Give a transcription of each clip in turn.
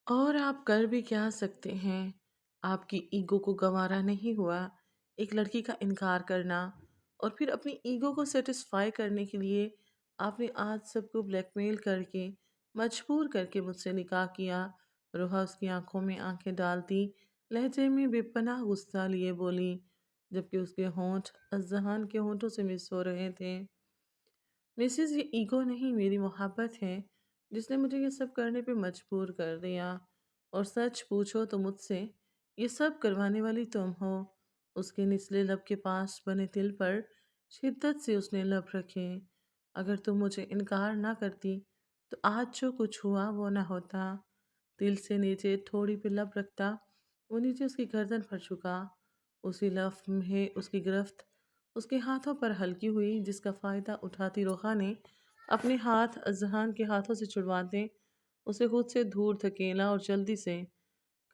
और आप कर भी क्या सकते हैं? आपकी ईगो को गँवारा नहीं हुआ, एक लड़की का इनकार करना और फिर अपनी ईगो को सैटिस्फाई करने के लिए आपने आज सबको ब्लैकमेल करके, मजबूर करके मुझसे निकाह किया। रोहा उसकी आँखों में आँखें डालती, लहजे में बेपनाह गुस्सा लिए बोली, जबकि उसके होंठ अज़्ज़हान के होंठों से मिस हो रहे थे। मिसेज़ ये ईगो नहीं मेरी मोहब्बत है जिसने मुझे ये सब करने पे मजबूर कर दिया। और सच पूछो तो मुझसे ये सब करवाने वाली तुम हो। उसके निचले लब के पास बने तिल पर शिद्दत से उसने लब रखे। अगर तुम मुझे इनकार ना करती तो आज जो कुछ हुआ वो ना होता। तिल से नीचे थोड़ी भी लब रखता, वो नीचे उसकी गर्दन पर झुका। उसी लम्हे उसकी गिरफ्त उसके हाथों पर हल्की हुई, जिसका फ़ायदा उठाती रोहा ने अपने हाथ अजहान के हाथों से छुड़वाते उसे खुद से दूर धकेला और जल्दी से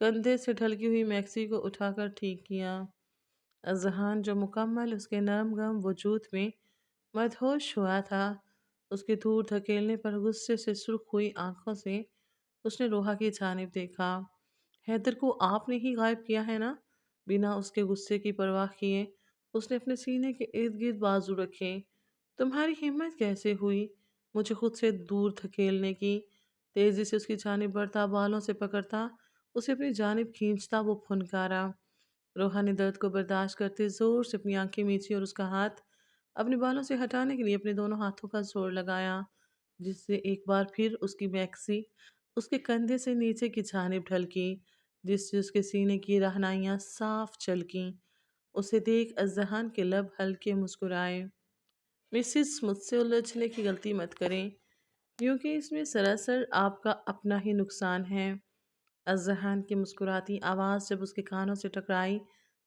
कंधे से ढलकी हुई मैक्सी को उठाकर ठीक किया। अजहान जो मुकम्मल उसके नरम गम वजूद में मदहोश हुआ था, उसके दूर धकेलने पर गुस्से से सुर्ख हुई आंखों से उसने रोहा की जानिब देखा। हैदर को आपने ही गायब किया है ना? बिना उसके गुस्से की परवाह किए उसने अपने सीने के इर्द गिर्द बाजू रखे। तुम्हारी हिम्मत कैसे हुई मुझे खुद से दूर धकेलने की? तेजी से उसकी जानिब बढ़ता, बालों से पकड़ता, उसे अपनी जानिब खींचता वो फुनकारा। रोहा ने दर्द को बर्दाश्त करते जोर से अपनी आंखें मींची और उसका हाथ अपने बालों से हटाने के लिए अपने दोनों हाथों का जोर लगाया, जिससे एक बार फिर उसकी मैक्सी उसके कंधे से नीचे की जानिब ढलकी, जिससे उसके सीने की रहनाइयां साफ झलकीं। उसे देख अज़हान के लब हल्के मुस्कुराए। मिसिस, मुझसे उलझने की गलती मत करें, क्योंकि इसमें सरासर आपका अपना ही नुकसान है। अज़हान की मुस्कुराती आवाज़ जब उसके कानों से टकराई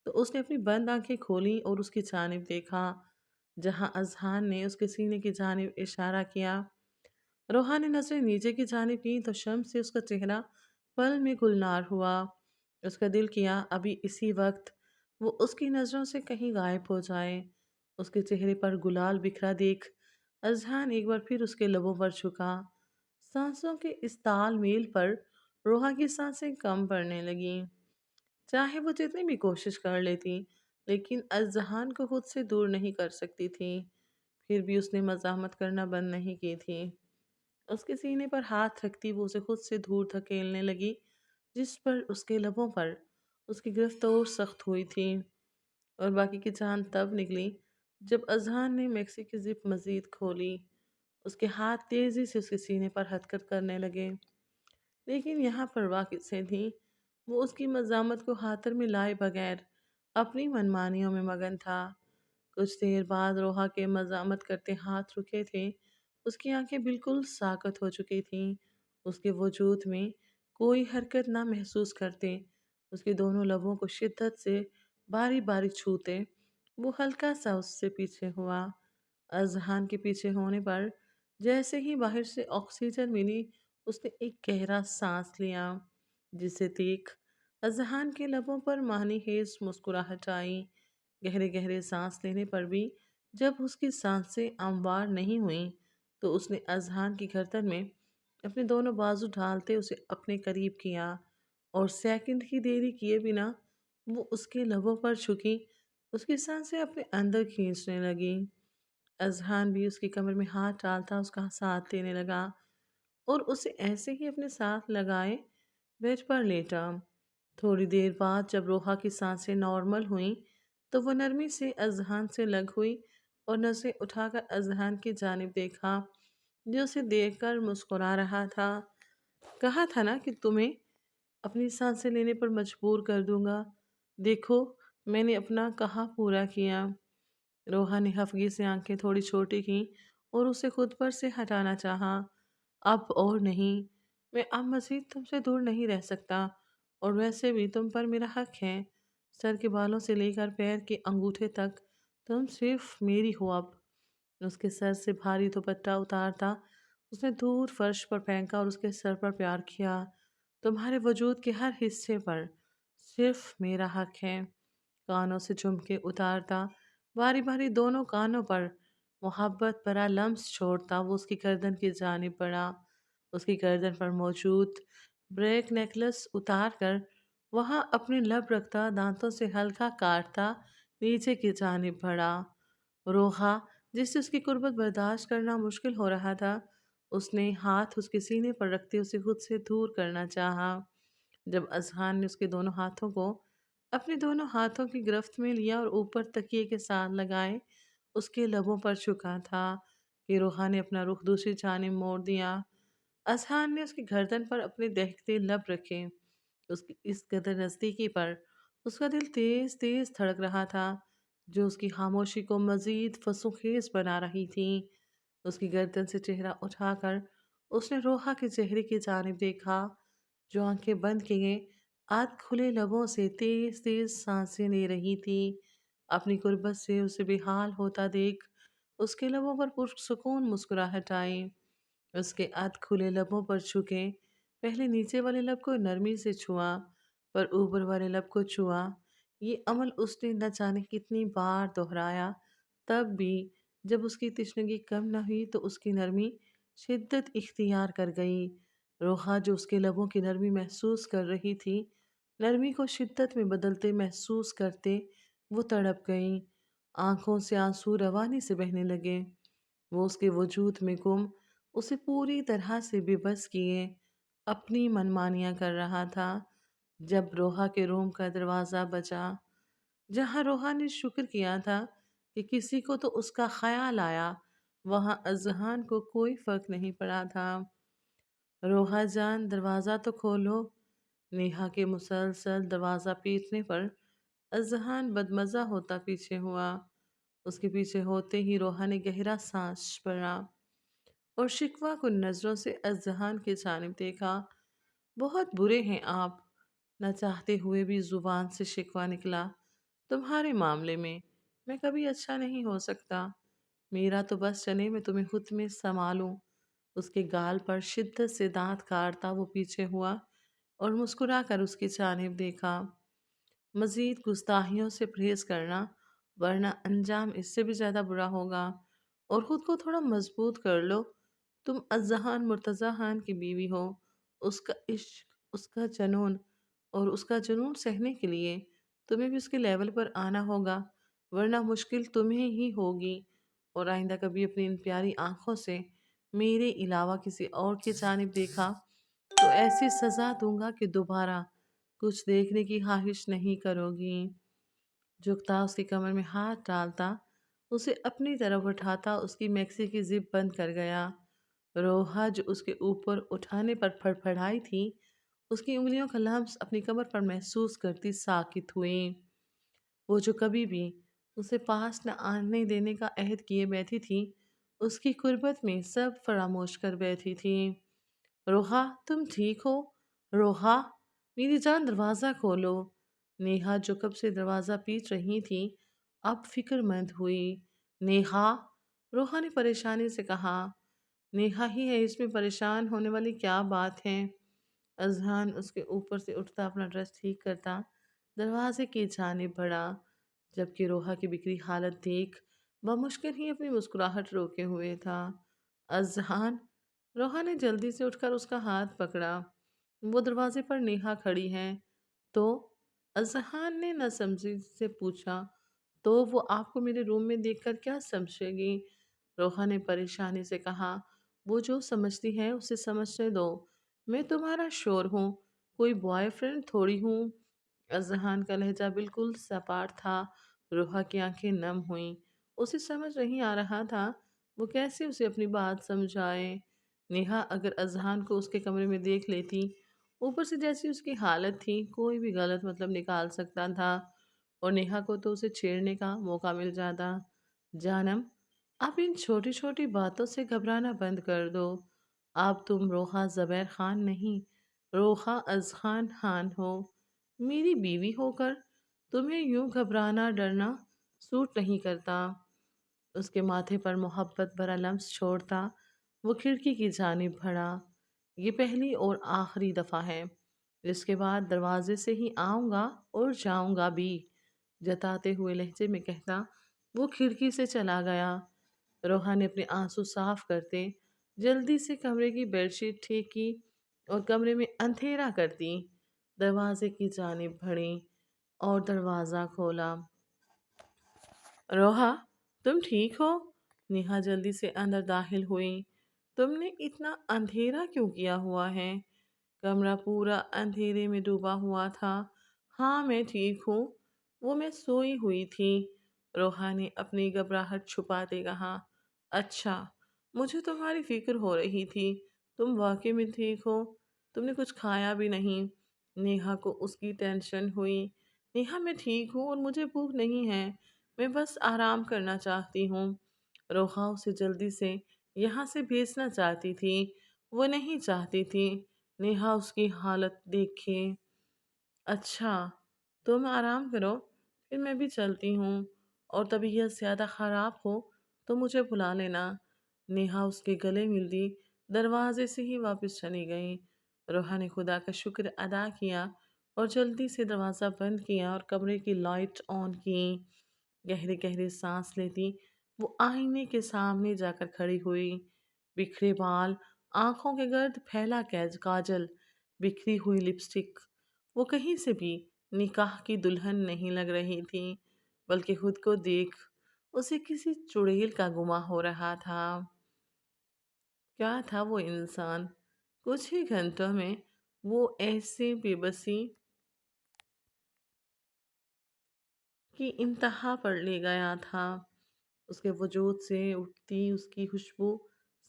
तो उसने अपनी बंद आंखें खोली और उसकी जानिब देखा, जहां अज़हान ने उसके सीने की जानिब इशारा किया। रोहा ने नजरें नीचे की जानिब की तो शम्स से उसका चेहरा पल में गुलनार हुआ। उसका दिल किया अभी इसी वक्त वो उसकी नज़रों से कहीं गायब हो जाए। उसके चेहरे पर गुलाल बिखरा देख अज़हान एक बार फिर उसके लबों पर झुका। सांसों के इस तालमेल पर रोहा की सांसें कम पड़ने लगीं। चाहे वो जितनी भी कोशिश कर लेती, लेकिन अज़्ज़हान को खुद से दूर नहीं कर सकती थी। फिर भी उसने मज़ाहमत करना बंद नहीं की थी। उसके सीने पर हाथ रखती वो उसे खुद से दूर धकेलने लगी, जिस पर उसके लबों पर उसकी गिरफ्त और सख्त हुई थी। और बाकी की जान तब निकली जब अज़हान ने मैक्सी की जिप मज़ीद खोली। उसके हाथ तेज़ी से उसके सीने पर हरकत करने लगे, लेकिन यहाँ परवाह किसे थी? वो उसकी मज़ामत को खातिर में लाए बगैर अपनी मनमानियों में मगन था। कुछ देर बाद रोहा के मज़ामत करते हाथ रुके थे। उसकी आंखें बिल्कुल साकत हो चुकी थीं। उसके वजूद में कोई हरकत ना महसूस करते, उसके दोनों लबों को शिद्दत से बारी बारी छूते वो हल्का सा उससे पीछे हुआ। अजहान के पीछे होने पर जैसे ही बाहर से ऑक्सीजन मिली उसने एक गहरा सांस लिया, जिसे देख अजहान के लबों पर मानी हेज मुस्कुराहट आई। गहरे गहरे सांस लेने पर भी जब उसकी सांसें हमवार नहीं हुईं तो उसने अजहान की गर्दन में अपने दोनों बाजू डालते उसे अपने करीब किया और सेकंड की देरी किए बिना वो उसके लबों पर झुकी, उसकी सांसें अपने अंदर खींचने लगी। अजहान भी उसकी कमर में हाथ डालता उसका साथ देने लगा और उसे ऐसे ही अपने साथ लगाए बेड पर लेटा। थोड़ी देर बाद जब रोहा की सांसें नॉर्मल हुईं तो वो नरमी से अजहान से लग हुई और नजरें उठाकर अजहान की जानिब देखा, जो उसे देखकर मुस्कुरा रहा था। कहा था ना कि तुम्हें अपनी सांसें लेने पर मजबूर कर दूंगा। देखो, मैंने अपना कहा पूरा किया। रोहा ने हफगी से आंखें थोड़ी छोटी की और उसे खुद पर से हटाना चाहा। अब और नहीं, मैं अब मज़ीद तुमसे दूर नहीं रह सकता और वैसे भी तुम पर मेरा हक है। सर के बालों से लेकर पैर के अंगूठे तक तुम सिर्फ मेरी हो अब। उसके सर से भारी दुपट्टा उतारता उसने दूर फर्श पर फेंका और उसके सर पर प्यार किया। तुम्हारे वजूद के हर हिस्से पर सिर्फ मेरा हक है। कानों से झुमके उतारता बारी बारी दोनों कानों पर मोहब्बत भरा लम्स छोड़ता वो उसकी गर्दन की जानिब बढ़ा। उसकी गर्दन पर मौजूद ब्रेक नेकलेस उतार कर वहां अपने लब रखता, दांतों से हल्का काटता नीचे की जानिब बढ़ा। रोहा, जिससे उसकी कुर्बत बर्दाश्त करना मुश्किल हो रहा था, उसने हाथ उसके सीने पर रखते उसे खुद से दूर करना चाहा। जब अजहान ने उसके दोनों हाथों को अपने दोनों हाथों की गिरफ्त में लिया और ऊपर तकिए के साथ लगाए उसके लबों पर झुका था कि रोहा ने अपना रुख दूसरी जानिब मोड़ दिया। अजहान ने उसकी गर्दन पर अपने दहकते लब रखे। उसकी इस कदर नज़दीकी पर उसका दिल तेज तेज धड़क रहा था, जो उसकी खामोशी को मजीद फसूखेज बना रही थी। उसकी गर्दन से चेहरा उठाकर उसने रोहा के चेहरे की जानिब देखा, जो आंखें बंद किए आध खुले लबों से तेज तेज सांसें ले रही थी। अपनी गुर्बत से उसे बेहाल होता देख उसके लबों पर पुरसुकून मुस्कुराहट आई। उसके अध खुले लबों पर झुके, पहले नीचे वाले लब को नरमी से छुआ, पर ऊपर वाले लब को छुआ। ये अमल उसने न जाने कितनी बार दोहराया, तब भी जब उसकी तिश्नगी कम न हुई तो उसकी नरमी शिद्दत इख्तियार कर गई। रोहा, जो उसके लबों की नरमी महसूस कर रही थी, नरमी को शिद्दत में बदलते महसूस करते वो तड़प गई। आंखों से आंसू रवानी से बहने लगे। वो उसके वजूद में गुम, उसे पूरी तरह से बेबस किए अपनी मनमानियां कर रहा था। जब रोहा के रूम का दरवाज़ा बजा, जहाँ रोहा ने शुक्र किया था कि किसी को तो उसका ख्याल आया, वहाँ अजहान को कोई फर्क नहीं पड़ा था। रोहा जान, दरवाज़ा तो खोलो। नेहा के मुसलसल दरवाज़ा पीटने पर अजहान बदमज़ा होता पीछे हुआ। उसके पीछे होते ही रोहा ने गहरा सांस भरा और शिकवा कुन नज़रों से अजहान की जानिब देखा। बहुत बुरे हैं आप। न चाहते हुए भी जुबान से शिकवा निकला। तुम्हारे मामले में मैं कभी अच्छा नहीं हो सकता। मेरा तो बस चले मैं तुम्हें खुद में संभालूं। उसके गाल पर शिद्दत से दांत काटता वो पीछे हुआ और मुस्कुरा कर उसकी जानिब देखा। मजीद गुस्ताखियों से परहेज करना, वरना अंजाम इससे भी ज़्यादा बुरा होगा। और ख़ुद को थोड़ा मजबूत कर लो। तुम अज़्ज़हान मुर्तज़ा खान की बीवी हो। उसका इश्क, उसका जुनून और उसका जुनून सहने के लिए तुम्हें भी उसके लेवल पर आना होगा, वरना मुश्किल तुम्हें ही होगी। और आइंदा कभी अपनी इन प्यारी आंखों से मेरे अलावा किसी और की जानिब देखा तो ऐसी सज़ा दूंगा कि दोबारा कुछ देखने की ख्वाहिश नहीं करोगी। झुकता उसकी कमर में हाथ डालता, उसे अपनी तरफ उठाता उसकी मैक्सी की जिप बंद कर गया। रोहा, जो उसके ऊपर उठाने पर फड़फड़ाई थी, उसकी उंगलियों का लम्स अपनी कमर पर महसूस करती साकित हुई। वो जो कभी भी उसे पास न आने देने का अहद किए बैठी थी, उसकी कुर्बत में सब फरामोश कर बैठी थी। रोहा, तुम ठीक हो? रोहा, मेरी जान, दरवाज़ा खोलो। नेहा, जो कब से दरवाज़ा पीट रही थी, अब फिक्रमंद हुई। नेहा, रोहा ने परेशानी से कहा। नेहा ही है, इसमें परेशान होने वाली क्या बात है? अजहान उसके ऊपर से उठता अपना ड्रेस ठीक करता दरवाजे की जानिब बढ़ा, जबकि रोहा की बिगड़ी हालत देख बमुश्किल ही अपनी मुस्कुराहट रोके हुए था। अजहान, रोहा ने जल्दी से उठकर उसका हाथ पकड़ा। वो दरवाजे पर नेहा खड़ी है। तो अजहान ने न समझी से पूछा, तो वो आपको मेरे रूम में देखकर क्या समझेगी? रोहा ने परेशानी से कहा, वो जो समझती है उसे समझने दो। मैं तुम्हारा शोर हूँ, कोई बॉयफ्रेंड थोड़ी हूँ। अजहान का लहजा बिल्कुल सपाट था। रोहा की आंखें नम हुईं। उसे समझ नहीं आ रहा था वो कैसे उसे अपनी बात समझाए। नेहा अगर अजहान को उसके कमरे में देख लेती, ऊपर से जैसी उसकी हालत थी, कोई भी गलत मतलब निकाल सकता था और नेहा को तो उसे छेड़ने का मौका मिल जाता। जानम, आप इन छोटी छोटी बातों से घबराना बंद कर दो। आप तुम रोहा ज़बैर खान नहीं, रोहा अजहान खान हो। मेरी बीवी होकर तुम्हें यूं घबराना डरना सूट नहीं करता। उसके माथे पर मोहब्बत भरा लम्स छोड़ता वो खिड़की की जानिब बढ़ा। ये पहली और आखिरी दफ़ा है। इसके बाद दरवाजे से ही आऊँगा और जाऊँगा भी, जताते हुए लहजे में कहता वो खिड़की से चला गया। रोहा ने अपने आंसू साफ करते जल्दी से कमरे की बेडशीट ठीक की اور کمرے میں اندھیرا کر دی، دروازے کی جانب بڑھی اور دروازہ کھولا۔ روحا، تم ٹھیک ہو؟ نیہا جلدی سے اندر داخل ہوئی۔ تم نے اتنا اندھیرا کیوں کیا ہوا ہے؟ کمرہ پورا اندھیرے میں ڈوبا ہوا تھا۔ ہاں میں ٹھیک ہوں، وہ میں سوئی ہوئی تھی، روحا نے اپنی گھبراہٹ چھپاتے کہا۔ اچھا، مجھے تمہاری فکر ہو رہی تھی، تم واقعی میں ٹھیک ہو؟ تم نے کچھ کھایا بھی نہیں؟ نیہا کو اس کی ٹینشن ہوئی۔ نیہا میں ٹھیک ہوں اور مجھے بھوک نہیں ہے، میں بس آرام کرنا چاہتی ہوں۔ روحا اسے جلدی سے یہاں سے بھیجنا چاہتی تھی، وہ نہیں چاہتی تھی نیہا اس کی حالت دیکھے۔ اچھا، تم آرام کرو، پھر میں بھی چلتی ہوں، اور طبیعت زیادہ خراب ہو تو مجھے بلا لینا۔ نیہا اس کے گلے مل دی، دروازے سے ہی واپس چلی گئی۔ روحا نے خدا کا شکر ادا کیا اور جلدی سے دروازہ بند کیا اور کمرے کی لائٹ آن کی۔ گہرے گہرے سانس لیتی وہ آئینے کے سامنے جا کر کھڑی ہوئی۔ بکھرے بال، آنکھوں کے گرد پھیلا کاجل، بکھری ہوئی لپسٹک، وہ کہیں سے بھی نکاح کی دلہن نہیں لگ رہی تھی، بلکہ خود کو دیکھ اسے کسی چڑیل کا گما ہو رہا تھا۔ کیا تھا وہ انسان؟ کچھ ہی گھنٹوں میں وہ ایسے بے بسی کی انتہا پر لے گیا تھا۔ اس کے وجود سے اٹھتی اس کی خوشبو،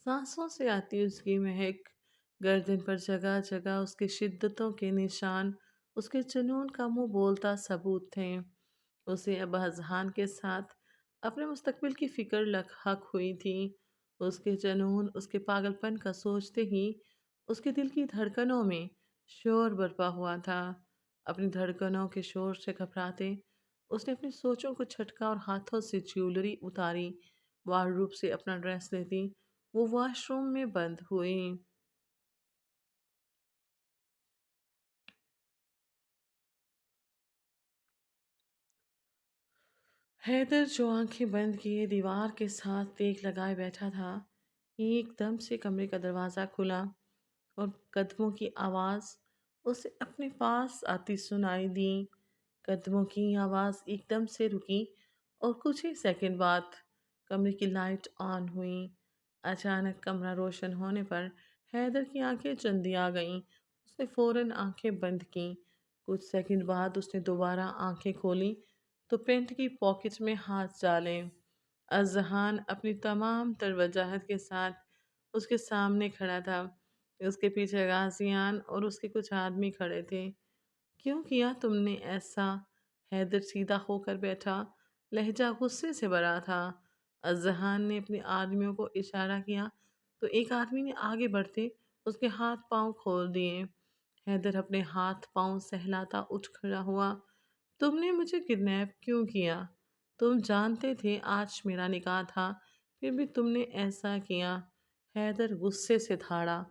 سانسوں سے آتی اس کی مہک، گردن پر جگہ جگہ اس کی شدتوں کے نشان، اس کے جنون کا منہ بولتا ثبوت تھے۔ اسے اب اذہان کے ساتھ اپنے مستقبل کی فکر لگحق ہوئی تھی۔ اس کے جنون، اس کے پاگل پن کا سوچتے ہی اس کے دل کی دھڑکنوں میں شور برپا ہوا تھا۔ اپنی دھڑکنوں کے شور سے گھبراتے اس نے اپنی سوچوں کو چھٹکا اور ہاتھوں سے جیولری اتاری، وارڈروب سے اپنا ڈریس لیتی وہ واش روم میں بند ہوئی۔ حیدر جو آنکھیں بند کیے دیوار کے ساتھ ٹیک لگائے بیٹھا تھا، ایک دم سے کمرے کا دروازہ کھلا اور قدموں کی آواز اسے اپنے پاس آتی سنائی دی۔ قدموں کی آواز ایک دم سے رکی اور کچھ ہی سیکنڈ بعد کمرے کی لائٹ آن ہوئی۔ اچانک کمرہ روشن ہونے پر حیدر کی آنکھیں چندی آ گئیں۔ اس نے فوراً آنکھیں بند کیں۔ کچھ سیکنڈ بعد اس نے دوبارہ آنکھیں کھولی تو پینٹ کی پاکٹ میں ہاتھ ڈالے۔ اذہان اپنی تمام تر وجاہت کے ساتھ اس کے سامنے کھڑا تھا۔ اس کے پیچھے غازیان اور اس کے کچھ آدمی کھڑے تھے۔ کیوں کیا تم نے ایسا؟ حیدر سیدھا ہو کر بیٹھا، لہجہ غصے سے بھرا تھا۔ اذہان نے اپنے آدمیوں کو اشارہ کیا تو ایک آدمی نے آگے بڑھتے اس کے ہاتھ پاؤں کھول دیے۔ حیدر اپنے ہاتھ پاؤں سہلاتا اٹھ کھڑا ہوا۔ تم نے مجھے کڈنیپ کیوں کیا؟ تم جانتے تھے آج میرا نکاح تھا، پھر بھی تم نے ایسا کیا؟ حیدر غصے سے دھاڑا۔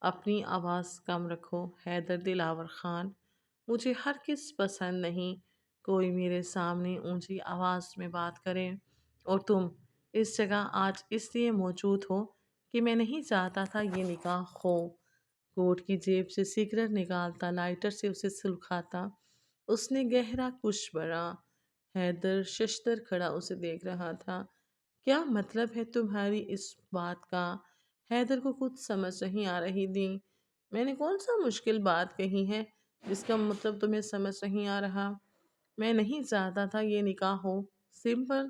اپنی آواز کم رکھو حیدر دلاور خان، مجھے ہرگز پسند نہیں کوئی میرے سامنے اونچی آواز میں بات کرے، اور تم اس جگہ آج اس لیے موجود ہو کہ میں نہیں چاہتا تھا یہ نکاح ہو۔ کوٹ کی جیب سے سگریٹ نکالتا لائٹر سے اسے سلکھاتا اس نے گہرا کش بھرا۔ حیدر ششدر کھڑا اسے دیکھ رہا تھا۔ کیا مطلب ہے تمہاری اس بات کا؟ حیدر کو کچھ سمجھ نہیں آ رہی تھی۔ میں نے کون سا مشکل بات کہی ہے جس کا مطلب تمہیں سمجھ نہیں آ رہا؟ میں نہیں چاہتا تھا یہ نکاح ہو، سمپل۔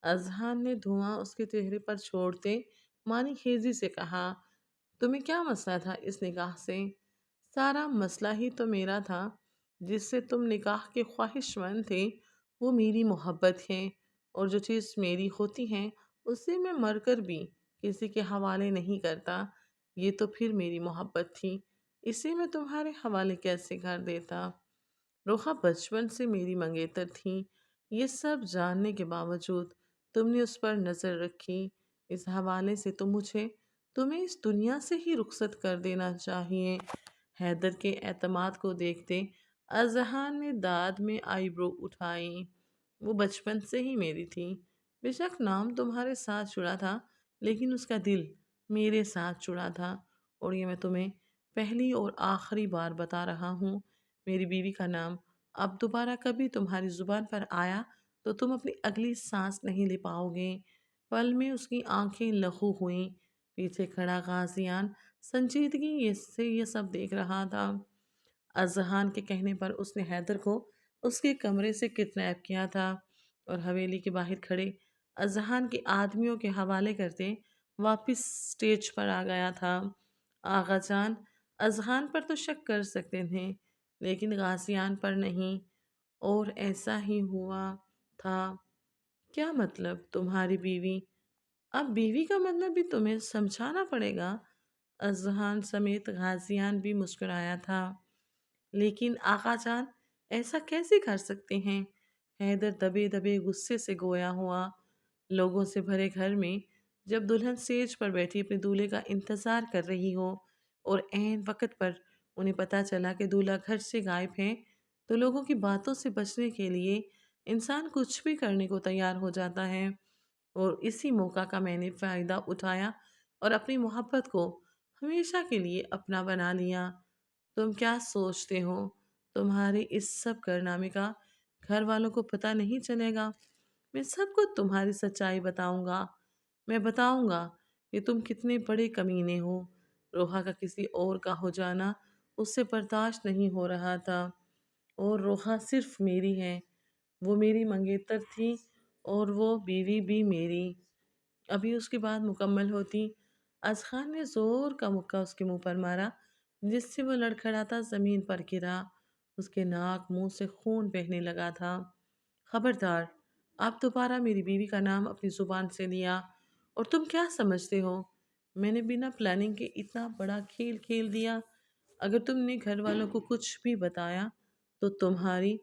اذہان نے دھواں اس کے چہرے پر چھوڑتے مانی خیزی سے کہا۔ تمہیں کیا مسئلہ تھا اس نکاح سے؟ سارا مسئلہ ہی تو میرا تھا، جس سے تم نکاح کے خواہش مند تھے وہ میری محبت ہے، اور جو چیز میری ہوتی ہے اسے میں مر کر بھی کسی کے حوالے نہیں کرتا۔ یہ تو پھر میری محبت تھی، اسے میں تمہارے حوالے کیسے کر دیتا؟ روحا بچپن سے میری منگیتر تھی، یہ سب جاننے کے باوجود تم نے اس پر نظر رکھی، اس حوالے سے تمہیں اس دنیا سے ہی رخصت کر دینا چاہیے۔ حیدر کے اعتماد کو دیکھتے اذہان نے داد میں آئی برو اٹھائی۔ وہ بچپن سے ہی میری تھی، بے شک نام تمہارے ساتھ جڑا تھا لیکن اس کا دل میرے ساتھ جڑا تھا، اور یہ میں تمہیں پہلی اور آخری بار بتا رہا ہوں، میری بیوی کا نام اب دوبارہ کبھی تمہاری زبان پر آیا تو تم اپنی اگلی سانس نہیں لے پاؤ گے۔ پل میں اس کی آنکھیں لہو ہوئیں۔ پیچھے کھڑا غازیان سنجیدگی سے یہ سب دیکھ رہا تھا۔ اذہان کے کہنے پر اس نے حیدر کو اس کے کمرے سے کڈنیپ کیا تھا اور حویلی کے باہر کھڑے اذہان کے آدمیوں کے حوالے کرتے واپس سٹیج پر آ گیا تھا۔ آغا جان اذہان پر تو شک کر سکتے تھے لیکن غازیان پر نہیں، اور ایسا ہی ہوا تھا۔ کیا مطلب تمہاری بیوی؟ اب بیوی کا مطلب بھی تمہیں سمجھانا پڑے گا۔ اذہان سمیت غازیان بھی مسکرایا تھا۔ لیکن آقا جان ایسا کیسے کر سکتے ہیں؟ حیدر دبے دبے غصے سے گویا ہوا۔ لوگوں سے بھرے گھر میں جب دلہن سٹیج پر بیٹھی اپنے دولہے کا انتظار کر رہی ہو اور عین وقت پر انہیں پتا چلا کہ دولہا گھر سے غائب ہے تو لوگوں کی باتوں سے بچنے کے لیے انسان کچھ بھی کرنے کو تیار ہو جاتا ہے، اور اسی موقع کا میں نے فائدہ اٹھایا اور اپنی محبت کو ہمیشہ کے لیے اپنا بنا لیا۔ تم کیا سوچتے ہو تمہارے اس سب کارنامے کا گھر والوں کو پتہ نہیں چلے گا؟ میں سب کو تمہاری سچائی بتاؤں گا۔ میں بتاؤں گا کہ تم کتنے بڑے کمینے ہو۔ روحا کا کسی اور کا ہو جانا اس سے برداشت نہیں ہو رہا تھا، اور روحا صرف میری ہے۔ وہ میری منگیتر تھی اور وہ بیوی بھی میری۔ ابھی اس کی بات مکمل ہوتی، اذخان نے زور کا مکہ اس کے منہ پر مارا جس سے وہ لڑکھڑاتا زمین پر گرا۔ اس کے ناک منہ سے خون بہنے لگا تھا۔ خبردار، آپ دوبارہ میری بیوی کا نام اپنی زبان سے لیا، اور تم کیا سمجھتے ہو میں نے بنا پلاننگ کے اتنا بڑا کھیل کھیل دیا؟ اگر تم نے گھر والوں کو کچھ بھی بتایا تو تمہاری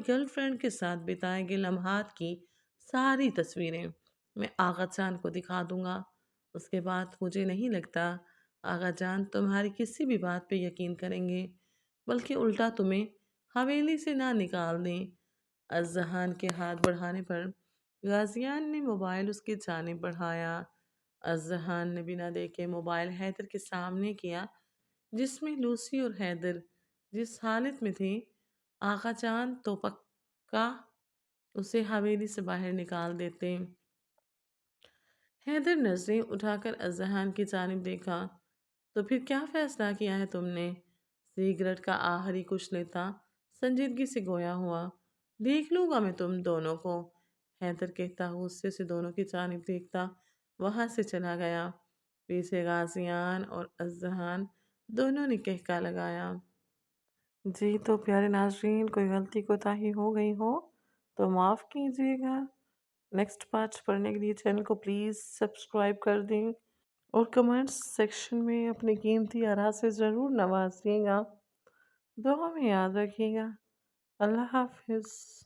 گرل فرینڈ کے ساتھ بتائے گئے لمحات کی ساری تصویریں میں آغا جان کو دکھا دوں گا۔ اس کے بعد مجھے نہیں لگتا آغا جان تمہاری کسی بھی بات پہ یقین کریں گے، بلکہ الٹا تمہیں حویلی سے نہ نکال دیں۔ اذہان کے ہاتھ بڑھانے پر غازیان نے موبائل اس کی جانب بڑھایا۔ اذہان نے بنا دیکھے موبائل حیدر کے سامنے کیا، جس میں لوسی اور حیدر جس حالت میں تھے آغا جان تو پکا اسے حویلی سے باہر نکال دیتے۔ حیدر نظریں اٹھا کر اذہان کی جانب دیکھا۔ تو پھر کیا فیصلہ کیا ہے تم نے؟ سگریٹ کا آخری کچھ لیتا سنجیدگی سے گویا ہوا۔ دیکھ لوں گا میں تم دونوں کو، حیدر کہتا غصے سے دونوں کی جانب دیکھتا وہاں سے چلا گیا۔ پیچھے غازیان اور اذہان دونوں نے کہکا لگایا۔ جی تو پیارے ناظرین، کوئی غلطی کوتاہی ہو گئی ہو تو معاف کیجیے گا۔ نیکسٹ پارٹ پڑھنے کے لیے چینل کو پلیز سبسکرائب کر دیں اور کمنٹس سیکشن میں اپنے قیمتی آراء سے ضرور نوازیے گا۔ دعا میں یاد رکھیے گا۔ اللہ حافظ۔